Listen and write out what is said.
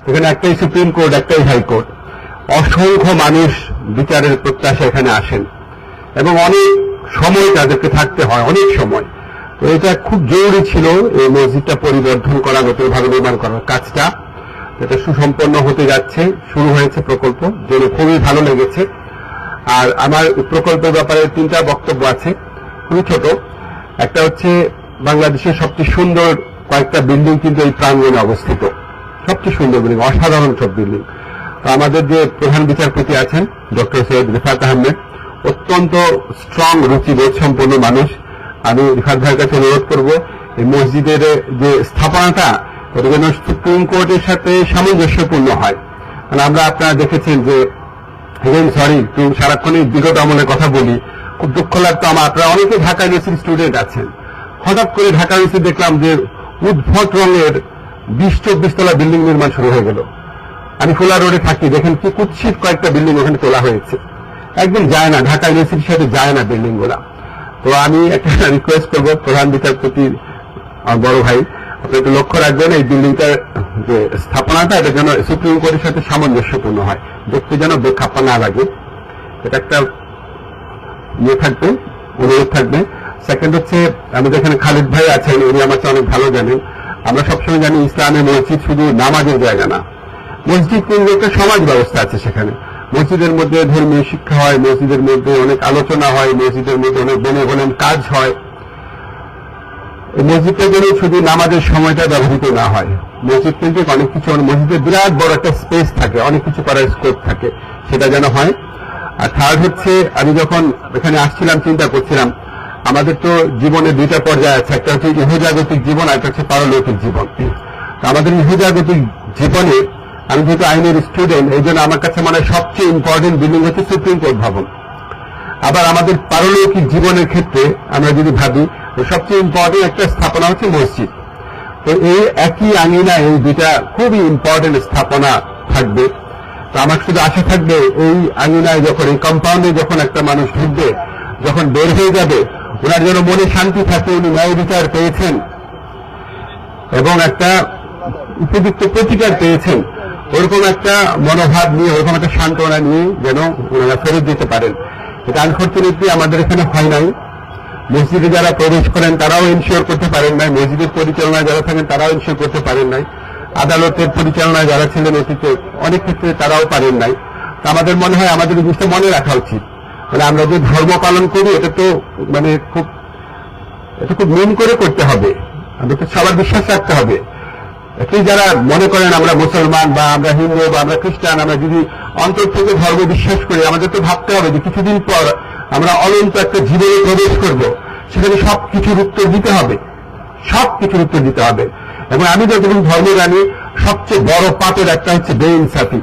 এখানে একটাই supreme court, একটাই হাইকোর্ট। অসংখ্য মানুষ বিচারের প্রত্যাশা এখানে আসেন এবং অনেক সময় তাদেরকে থাকতে হয়, অনেক সময়। তো এটা খুব জরুরি ছিল এই মসজিদটা পরিবর্ধন করা, নতুনভাবে নির্মাণ করার কাজটা। এটা সুসম্পন্ন হতে যাচ্ছে, শুরু হয়েছে প্রকল্প, যেটা খুবই ভালো লেগেছে। আর আমার প্রকল্পের ব্যাপারে 3টা বক্তব্য আছে, খুবই ছোট। একটা হচ্ছে বাংলাদেশের সবচেয়ে সুন্দর কয়েকটা বিল্ডিং কিন্তু এই প্রাঙ্গণে অবস্থিত, সবচেয়ে সুন্দর বিল্ডিং, অসাধারণ সব বিল্ডিং। তো আমাদের যে প্রধান বিচারপতি আছেন ডক্টর সৈয়দ রিফাত আহমেদ, অত্যন্ত স্ট্রং রুচিবোধ সম্পন্ন মানুষ। আমি রিফাত ভাইয়ের কাছে অনুরোধ করব এই মসজিদের যে স্থাপনাটা এটা যেন সুপ্রিম কোর্টের সাথে সামঞ্জস্যপূর্ণ হয়। কারণ আমরা আপনারা দেখেছেন যে সরি একটু সারাক্ষণই বিগত আমলের কথা বলি, খুব দুঃখ লাগতো আমার। আপনারা অনেকে ঢাকা ইউনিভার্সিটির স্টুডেন্ট আছেন, হঠাৎ করে ঢাকা ইউনিভার্সিটি দেখলাম যে উদ্ভট রঙের 20-24 তলা বিল্ডিং নির্মাণ শুরু হয়ে গেল। আমি খোলা রোডে থাকি, দেখেন কি কুৎসিত কয়েকটা বিল্ডিং ওখানে তোলা হয়েছে, একদম যায় না, ঢাকা ইউনিভার্সিটির সাথে যায় না বিল্ডিং গুলা। তো আমি একটা রিকোয়েস্ট করবো প্রধান বিচারপতি বড় ভাই, আপনি একটু লক্ষ্য রাখবেন এই বিল্ডিংটার যে স্থাপনাটা এটা যেন সুপ্রিম কোর্টের সাথে সামঞ্জস্যপূর্ণ হয়, দেখতে যেন বেখাপ্পা না লাগে। এটা একটা ইয়ে থাকবে, অনুরোধ থাকবে। সেকেন্ড হচ্ছে আমাদের এখানে খালিদ ভাই আছেন, উনি আমাকে অনেক ভালো জানেন। আমরা সবসময় জানি ইসলামে মসজিদ শুধু নামাজের জায়গা না, মসজিদ কিন্তু একটা সমাজ ব্যবস্থা আছে। সেখানে মসজিদের মধ্যে ধর্মীয় শিক্ষা হয়, মসজিদের মধ্যে অনেক আলোচনা হয়, মসজিদের মধ্যে অনেক বেনেভোলেন্ট কাজ হয়। এই মসজিদটা যেন শুধু নামাজের সময়টা ব্যবহৃত না হয়, মসজিদ কিন্তু অনেক কিছু, মসজিদের বিরাট বড় একটা স্পেস থাকে, অনেক কিছু করার স্কোপ থাকে, সেটা যেন হয়। আর থার্ড হচ্ছে আমি যখন এখানে আসছিলাম চিন্তা করছিলাম আমাদের তো জীবনে 2টা পর্যায়ে আছে, একটা হচ্ছে ইহজাগতিক জীবন আর একটা হচ্ছে পারলৌকিক জীবন। আমাদের ইহজাগতিক জীবনে আমি যেহেতু আইনের স্টুডেন্ট, এই জন্য আমার কাছে মানে সবচেয়ে ইম্পর্টেন্ট বিল্ডিং হচ্ছে সুপ্রিম কোর্ট ভবন। আবার আমাদের পারলৌকিক জীবনের ক্ষেত্রে আমরা যদি ভাবি সবচেয়ে ইম্পর্টেন্ট একটা স্থাপনা হচ্ছে মসজিদ। তো এই একই আঙিনায় এই 2টা খুবই ইম্পর্টেন্ট স্থাপনা থাকবে। তো আমার শুধু আশা থাকবে এই আঙিনায় যখন, এই কম্পাউন্ডে যখন একটা মানুষ ঢুকবে, যখন বের হয়ে যাবে, ওনার যেন মনে শান্তি থাকে, উনি ন্যায় বিচার পেয়েছেন এবং একটা উপযুক্ত প্রতিকার পেয়েছেন, ওরকম একটা মনোভাব নিয়ে, ওরকম একটা সান্ত্বনা নিয়ে যেন ওনারা ফেরত দিতে পারেন। এটা আনফর্চুনেটলি আমাদের এখানে হয় নাই। মসজিদে যারা প্রবেশ করেন তারাও এনশিওর করতে পারেন নাই, মসজিদের পরিচালনায় যারা থাকেন তারাও এনশিওর করতে পারেন নাই, আদালতের পরিচালনায় যারা ছিলেন অতীতে অনেক ক্ষেত্রে তারাও পারেন নাই। আমাদের মনে হয় আমাদের এই জিনিসটা মনে রাখা উচিত। মানে আমরা যে ধর্ম পালন করি এটা তো মানে এটা খুব নিয়ম করে করতে হবে, আমাদের তো সবার বিশ্বাস রাখতে হবে। একই যারা মনে করেন আমরা মুসলমান বা আমরা হিন্দু বা আমরা খ্রিস্টান, আমরা যদি অন্তর থেকে ধর্ম বিশ্বাস করি, আমাদের তো ভাবতে হবে যে কিছুদিন পর আমরা অনন্ত একটা জীবনে প্রবেশ করব, সেখানে সবকিছুর উত্তর দিতে হবে, সবকিছুর উত্তর দিতে হবে। এবং আমি যতদিন ধর্ম জানি সবচেয়ে বড় পাপের একটা হচ্ছে বেইনসাফি।